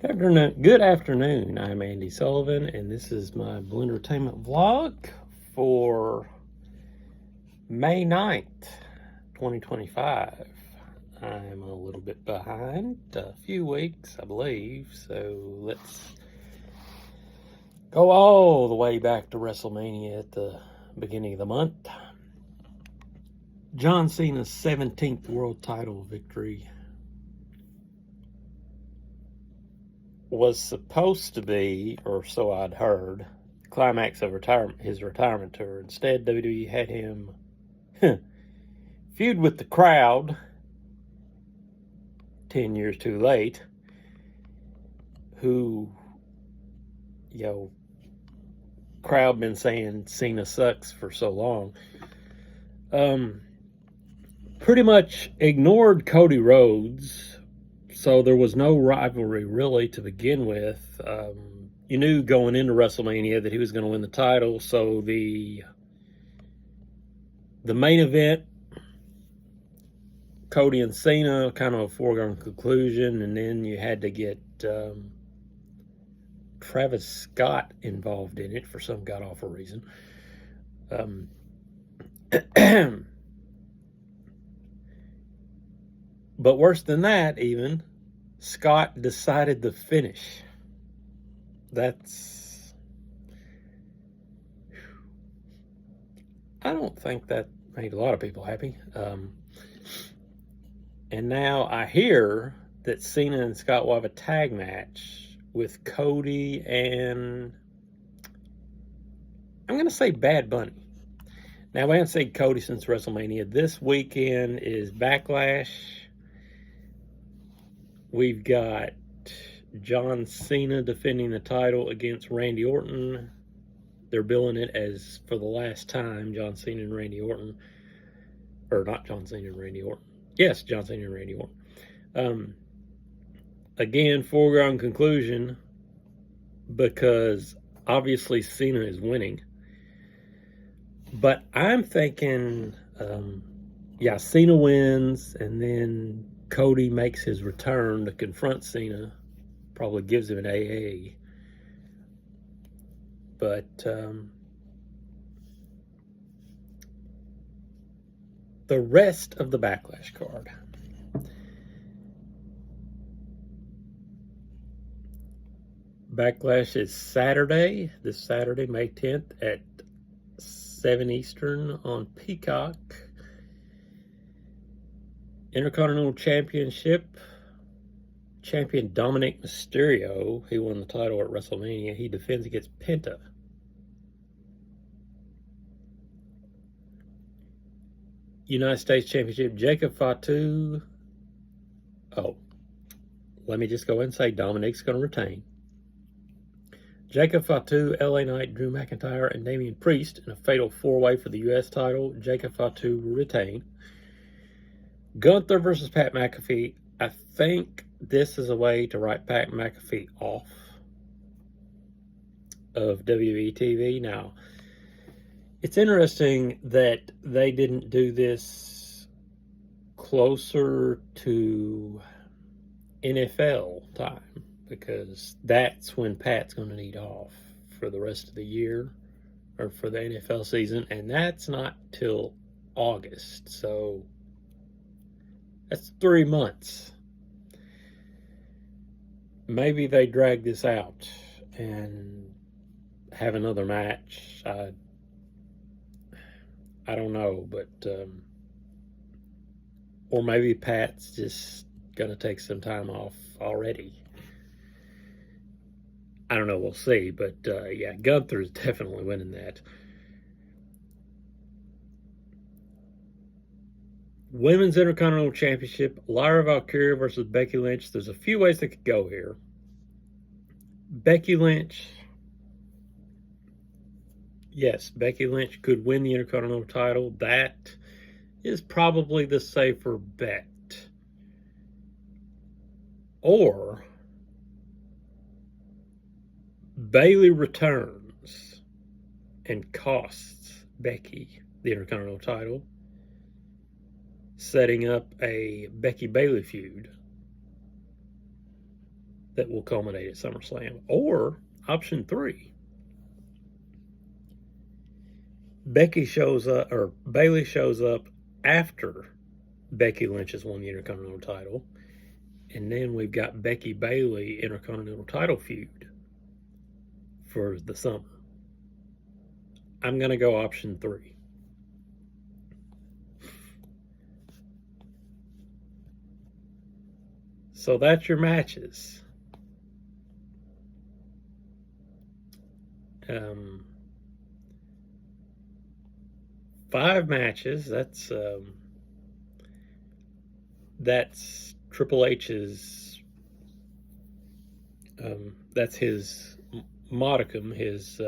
Good afternoon. I'm Andy Sullivan, and this is my Blue Entertainment vlog for May 9th, 2025. I'm a little bit behind, a few weeks, I believe, so let's go all the way back to WrestleMania at the beginning of the month. John Cena's 17th world title victory was supposed to be, or so I'd heard, the climax of his retirement tour. Instead, WWE had him feud with the crowd 10 years too late, who, crowd been saying Cena sucks for so long. Pretty much ignored Cody Rhodes. So there was no rivalry really to begin with. You knew going into WrestleMania that he was going to win the title. So the main event, Cody and Cena, kind of a foregone conclusion. And then you had to get Travis Scott involved in it for some god-awful reason. But worse than that, even, Scott decided to finish. I don't think that made a lot of people happy. And now I hear that Cena and Scott will have a tag match with Cody and, I'm going to say, Bad Bunny. Now, I haven't seen Cody since WrestleMania. This weekend is Backlash. We've got John Cena defending the title against Randy Orton. They're billing it as for the last time, John Cena and Randy Orton. Or not John Cena and Randy Orton. Yes, John Cena and Randy Orton. Again, foregone conclusion, because obviously Cena is winning. But I'm thinking, Cena wins, and then Cody makes his return to confront Cena, probably gives him an AA. But the rest of the Backlash card. Backlash is this Saturday, May 10th at 7 Eastern on Peacock. Intercontinental Championship, champion Dominic Mysterio, he won the title at WrestleMania. He defends against Penta. United States Championship, Jacob Fatu. Oh, let me just go ahead and say Dominic's going to retain. Jacob Fatu, LA Knight, Drew McIntyre, and Damian Priest in a fatal four-way for the U.S. title. Jacob Fatu will retain. Gunther versus Pat McAfee. I think this is a way to write Pat McAfee off of WWE TV. Now, it's interesting that they didn't do this closer to NFL time, because that's when Pat's going to need off for the rest of the year, or for the NFL season, and that's not till August. So that's 3 months. Maybe they drag this out and have another match. I don't know, but or maybe Pat's just gonna take some time off already. I don't know. We'll see. But Gunther's definitely winning that. Women's Intercontinental Championship, Lyra Valkyria versus Becky Lynch. There's a few ways that could go here. Becky Lynch. Yes, Becky Lynch could win the Intercontinental title. That is probably the safer bet. Or Bayley returns and costs Becky the Intercontinental title, setting up a Becky Bayley feud. that will culminate at SummerSlam. Or option 3, Becky shows up, or Bayley shows up after Becky Lynch's won the Intercontinental title, and then we've got Becky Bayley Intercontinental title feud for the summer. I'm going to go option 3. So that's your matches. 5 matches. That's Triple H's. That's his modicum, his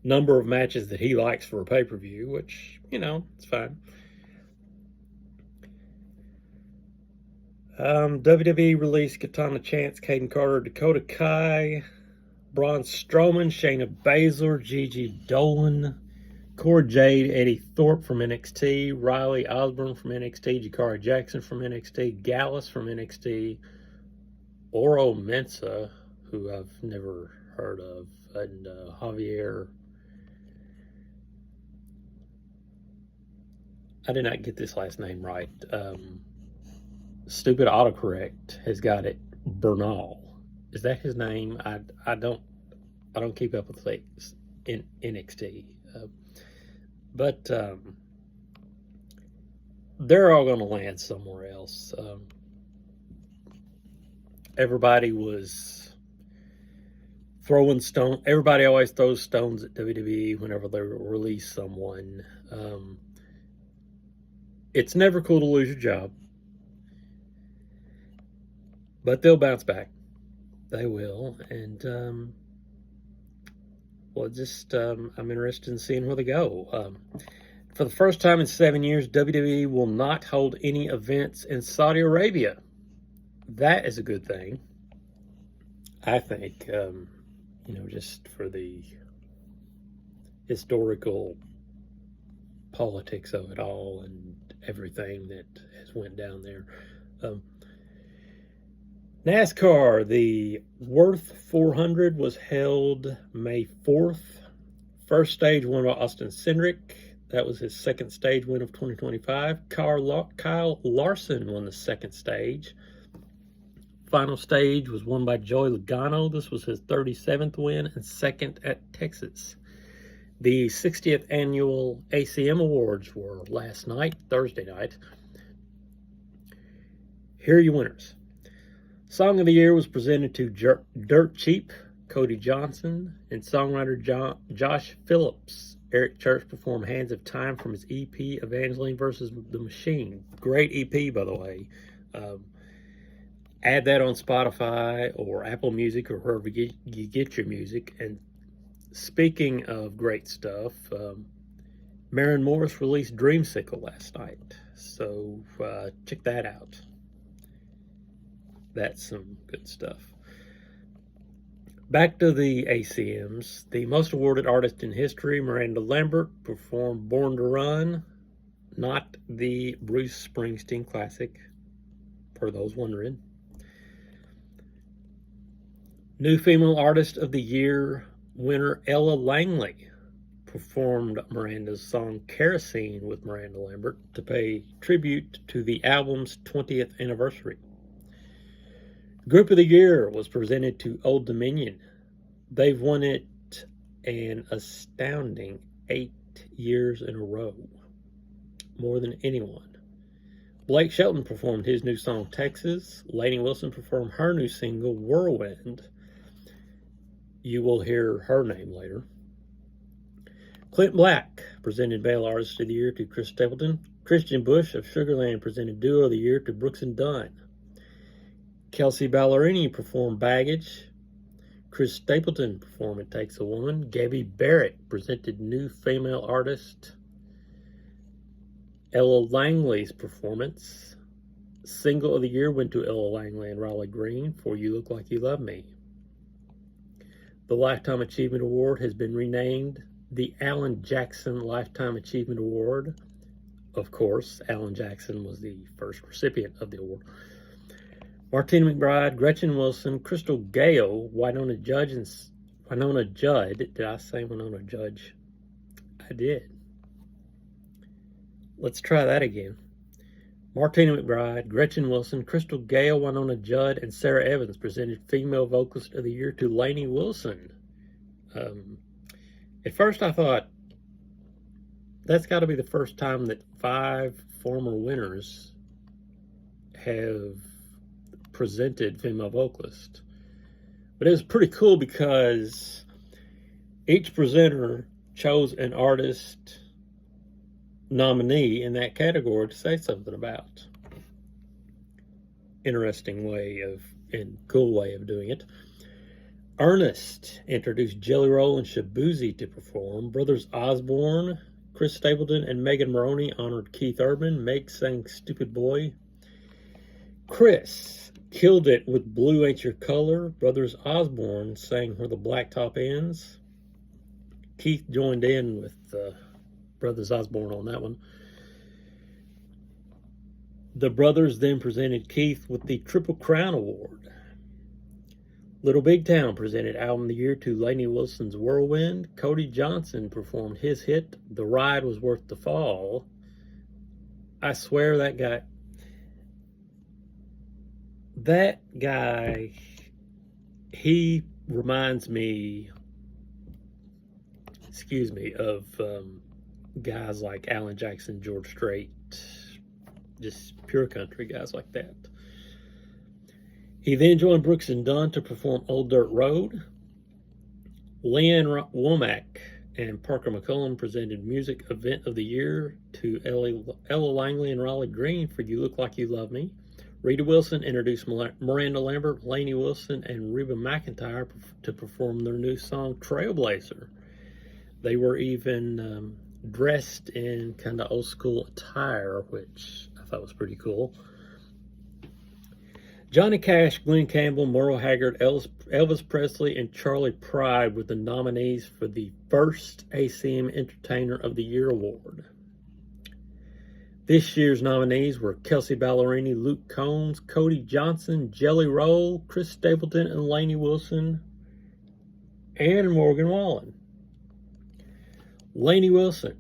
number of matches that he likes for a pay-per-view, which, it's fine. WWE released Katana Chance, Caden Carter, Dakota Kai, Braun Strowman, Shayna Baszler, Gigi Dolan, Cora Jade, Eddie Thorpe from NXT, Riley Osborne from NXT, Jakara Jackson from NXT, Gallus from NXT, Oro Mensah, who I've never heard of, and Javier. I did not get this last name right. Stupid autocorrect has got it. Bernal. Is that his name? I don't keep up with things in NXT. But they're all going to land somewhere else. Everybody was throwing stones. Everybody always throws stones at WWE whenever they release someone. It's never cool to lose your job. But they'll bounce back. They will. And, I'm interested in seeing where they go. For the first time in 7 years, WWE will not hold any events in Saudi Arabia. That is a good thing. I think, just for the historical politics of it all and everything that has went down there. NASCAR, the Worth 400 was held May 4th. First stage won by Austin Cindric. That was his second stage win of 2025. Kyle Larson won the second stage. Final stage was won by Joey Logano. This was his 37th win and second at Texas. The 60th annual ACM Awards were last night, Thursday night. Here are your winners. Song of the Year was presented to Dirt Cheap, Cody Johnson, and songwriter Josh Phillips. Eric Church performed Hands of Time from his EP, Evangeline vs. the Machine. Great EP, by the way. Add that on Spotify or Apple Music or wherever you get your music. And speaking of great stuff, Maren Morris released Dreamsicle last night. So check that out. That's some good stuff. Back to the ACMs. The most awarded artist in history, Miranda Lambert, performed Born to Run, not the Bruce Springsteen classic, for those wondering. New Female Artist of the Year winner Ella Langley performed Miranda's song Kerosene with Miranda Lambert to pay tribute to the album's 20th anniversary. Group of the Year was presented to Old Dominion. They've won it an astounding 8 years in a row, more than anyone. Blake Shelton performed his new song Texas. Lainey Wilson performed her new single Whirlwind. You will hear her name later. Clint Black presented Male Artist of the Year to Chris Stapleton. Christian Bush of Sugarland presented Duo of the Year to Brooks and Dunn. Kelsey Ballerini performed Baggage. Chris Stapleton performed It Takes a Woman. Gabby Barrett presented New Female Artist. Ella Langley's performance. Single of the Year went to Ella Langley and Raleigh Green for You Look Like You Love Me. The Lifetime Achievement Award has been renamed the Alan Jackson Lifetime Achievement Award. Of course, Alan Jackson was the first recipient of the award. Martina McBride, Gretchen Wilson, Crystal Gale, Winona Judd. Did I say Winona Judge? I did. Let's try that again. Martina McBride, Gretchen Wilson, Crystal Gale, Winona Judd, and Sarah Evans presented Female Vocalist of the Year to Lainey Wilson. At first I thought, that's got to be the first time that 5 former winners have presented Female Vocalist. But it was pretty cool because each presenter chose an artist nominee in that category to say something about. Interesting way of, and cool way of doing it. Ernest introduced Jelly Roll and Shabuzi to perform. Brothers Osborne, Chris Stapleton, and Megan Maroney honored Keith Urban. Meg sang Stupid Boy. Chris killed it with Blue Ain't Your Color. Brothers Osborne sang Where the Blacktop Ends. Keith joined in with Brothers Osborne on that one. The brothers then presented Keith with the Triple Crown Award. Little Big Town presented Album of the Year to Lainey Wilson's Whirlwind. Cody Johnson performed his hit, The Ride Was Worth the Fall. I swear that guy, he reminds me, of guys like Alan Jackson, George Strait, just pure country guys like that. He then joined Brooks and Dunn to perform Old Dirt Road. Leanne Womack and Parker McCullum presented Music Event of the Year to Ella Langley and Raleigh Green for You Look Like You Love Me. Rita Wilson introduced Miranda Lambert, Lainey Wilson, and Reba McEntire to perform their new song Trailblazer. They were even dressed in kind of old school attire, which I thought was pretty cool. Johnny Cash, Glenn Campbell, Merle Haggard, Elvis Presley, and Charlie Pride were the nominees for the first ACM Entertainer of the Year award. This year's nominees were Kelsey Ballerini, Luke Combs, Cody Johnson, Jelly Roll, Chris Stapleton, and Lainey Wilson, and Morgan Wallen. Lainey Wilson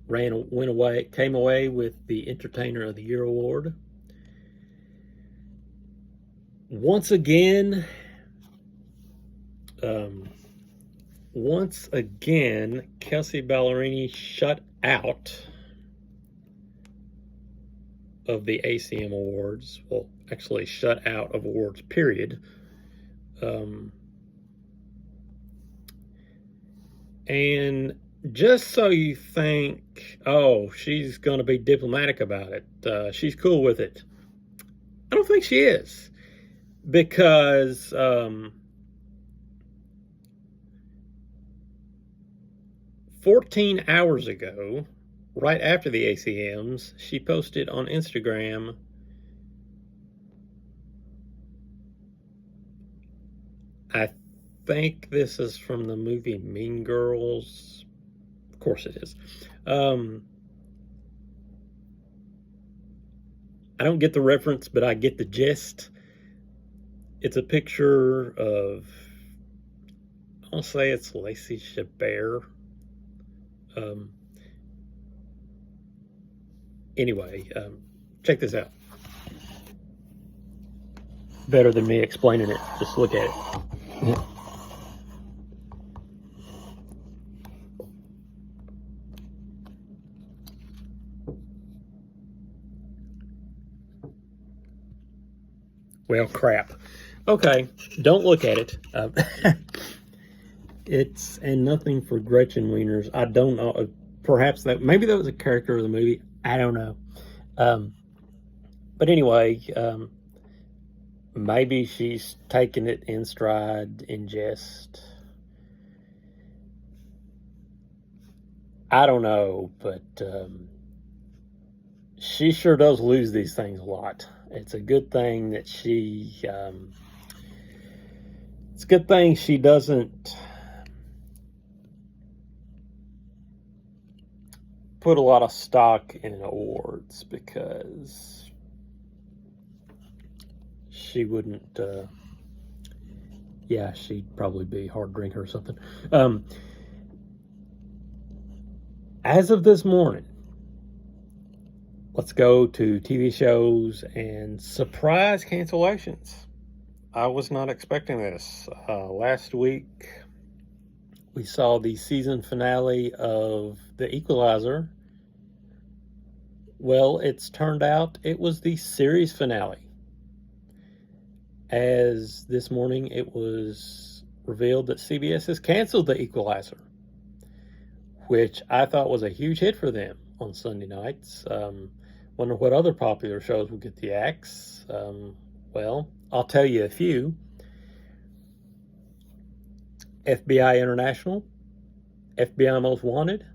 came away with the Entertainer of the Year award. Once again, Kelsey Ballerini shut out of the ACM Awards. Well, actually shut out of awards, period. And just so you think, oh, she's going to be diplomatic about it. She's cool with it. I don't think she is. Because 14 hours ago, right after the ACMs, she posted on Instagram, I think this is from the movie Mean Girls. Of course it is. I don't get the reference, but I get the gist. It's a picture of, I'll say it's Lacey Chabert. Anyway, check this out. Better than me explaining it. Just look at it. Well, crap. Okay, don't look at it. It's, and nothing for Gretchen Wieners. I don't know. Perhaps maybe that was a character of the movie. I don't know. But anyway, maybe she's taking it in stride, in jest. I don't know, but she sure does lose these things a lot. It's a good thing that it's a good thing she doesn't put a lot of stock in awards, because she wouldn't, yeah, she'd probably be a hard drinker or something. As of this morning, let's go to TV shows and surprise cancellations. I was not expecting this. Last week, we saw the season finale of The Equalizer. Well, it's turned out it was the series finale. As this morning, it was revealed that CBS has canceled The Equalizer, which I thought was a huge hit for them on Sunday nights. Wonder what other popular shows will get the axe. Well, I'll tell you a few. FBI International, FBI Most Wanted,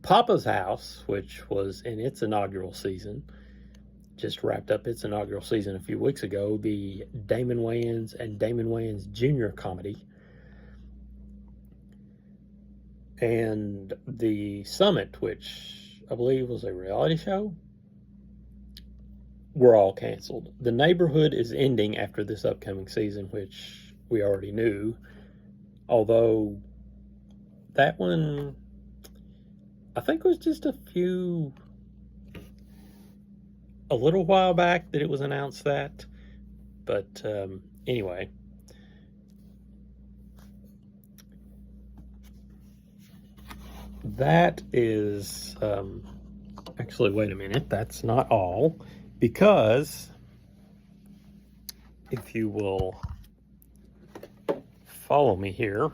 Papa's House, which was in its inaugural season, just wrapped up its inaugural season a few weeks ago, the Damon Wayans and Damon Wayans Jr. comedy, and The Summit, which I believe was a reality show, were all canceled. The Neighborhood is ending after this upcoming season, which we already knew, although that one, I think it was just a little while back that it was announced that. But anyway, that is, actually, wait a minute, that's not all, because if you will follow me here,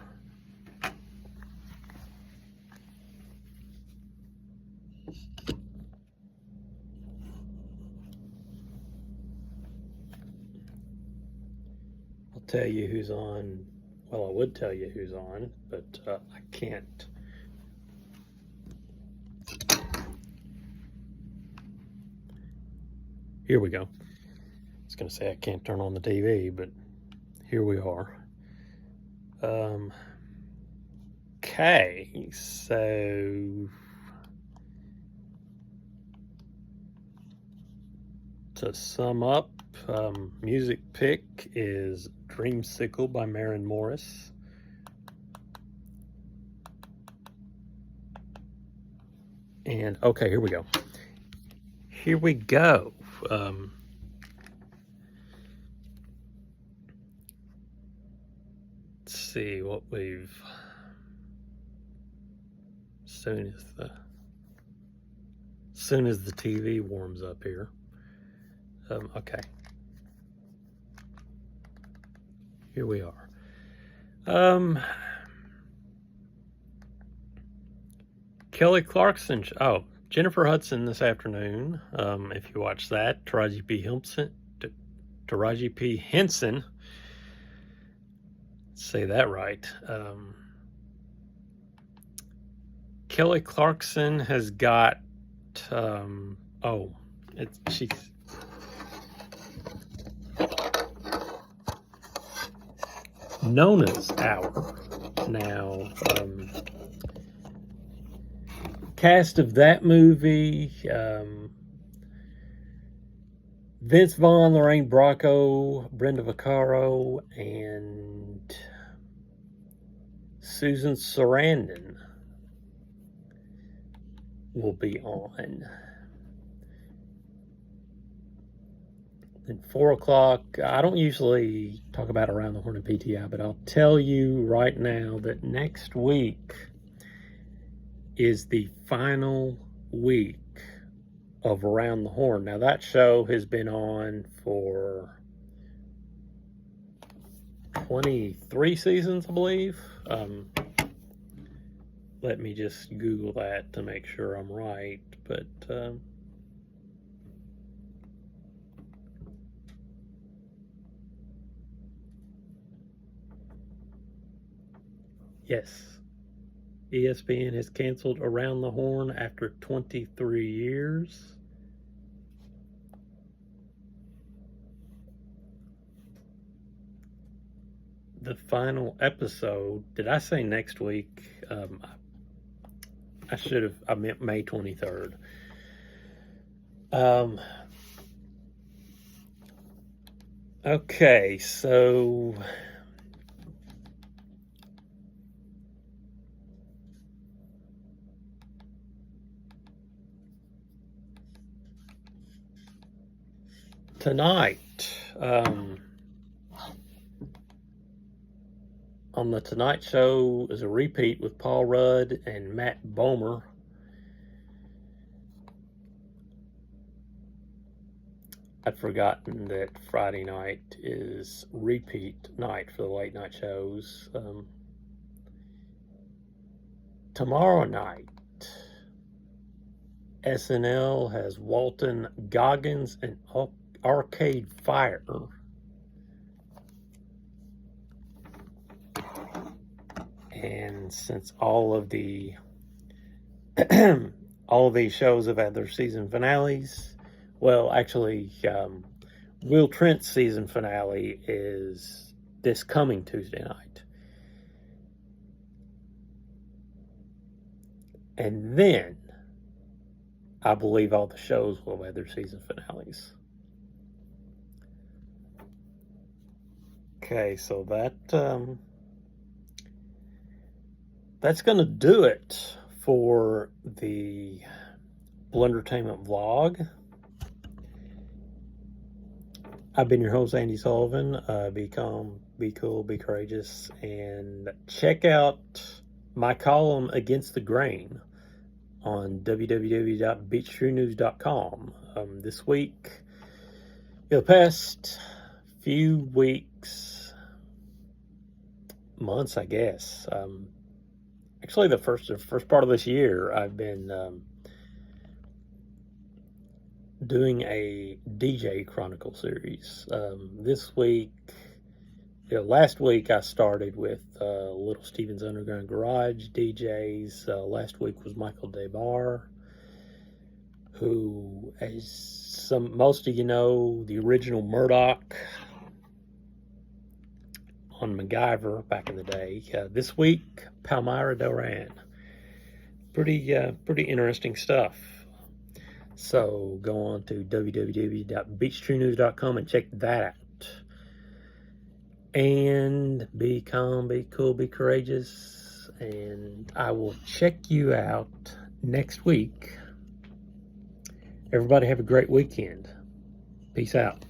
I'll tell you who's on. Well, I would tell you who's on, but I can't. Here we go. I was going to say I can't turn on the TV, but here we are. Okay, so to sum up, music pick is Dreamsicle by Maren Morris. And okay, here we go. Here we go. Let's see what we've. Soon as the TV warms up here. Okay. Here we are. Kelly Clarkson. Oh, Jennifer Hudson this afternoon. If you watch that, Taraji P. Henson. Say that right. Kelly Clarkson has got. She's. Nona's Hour. Now, cast of that movie, Vince Vaughn, Lorraine Bracco, Brenda Vaccaro, and Susan Sarandon will be on. At 4 o'clock, I don't usually talk about Around the Horn and PTI, but I'll tell you right now that next week is the final week of Around the Horn. Now, that show has been on for 23 seasons, I believe. Let me just Google that to make sure I'm right, but yes, ESPN has canceled Around the Horn after 23 years. The final episode, did I say next week? I meant May 23rd. Okay, so tonight, on the Tonight Show is a repeat with Paul Rudd and Matt Bomer. I'd forgotten that Friday night is repeat night for the late night shows. Tomorrow night, SNL has Walton Goggins and Arcade Fire. And since all of the all of these shows have had their season finales, well, actually, Will Trent's season finale is this coming Tuesday night. And then I believe all the shows will have their season finales. Okay, so that's going to do it for the Blendertainment vlog. I've been your host, Andy Sullivan. Be calm, be cool, be courageous, and check out my column Against the Grain on www.beachtruenews.com. This week, the past few weeks, months, I guess. Actually, the first part of this year, I've been doing a DJ Chronicle series. This week, last week I started with Little Steven's Underground Garage DJs. Last week was Michael DeBar, who, as most of you know, the original Murdoch on MacGyver back in the day. This week, Palmyra Duran. Pretty interesting stuff. So go on to www.beachtruenews.com and check that out. And be calm, be cool, be courageous. And I will check you out next week. Everybody have a great weekend. Peace out.